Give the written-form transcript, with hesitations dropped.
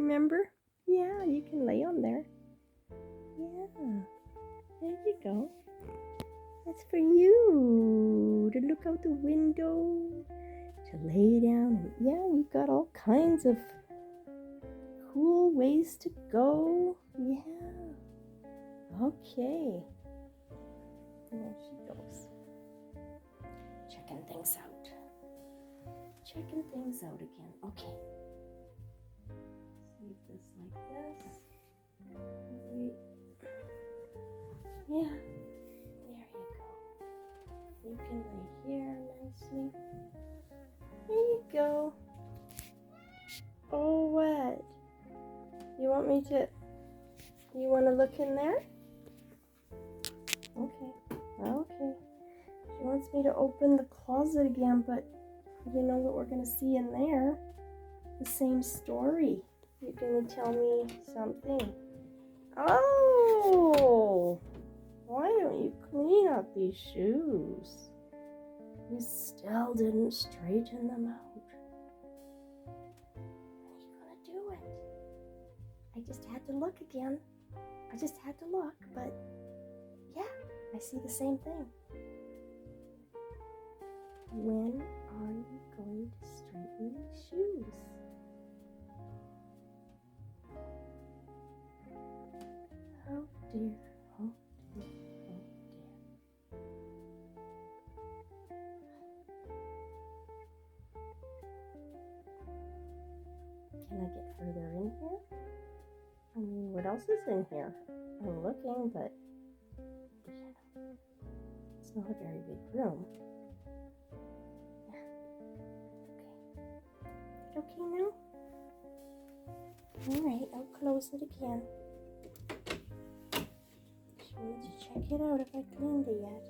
remember? Yeah, you can lay on there. Yeah, there you go. That's for you to look out the window, to lay down. And yeah, you've got all kinds of cool ways to go. Yeah. Okay. There she goes. Checking things out. Checking things out again. Okay. Leave this like this. Wait. Yeah. There you go. You can lay here nicely. There you go. Oh, what? You want me to... You want to look in there? Okay. Okay. She wants me to open the closet again, but you know what we're going to see in there? The same story. You're going to tell me something. Oh! Why don't you clean up these shoes? You still didn't straighten them out. When are you going to do it? I just had to look again. I just had to look, but yeah, I see the same thing. When are you going to straighten these shoes? Oh dear, oh dear, oh dear. Can I get further in here? I mean, what else is in here? I'm looking, but yeah, it's not a very big room. Yeah. Okay now? Alright, I'll close it again. She wanted to check it out if I cleaned it yet.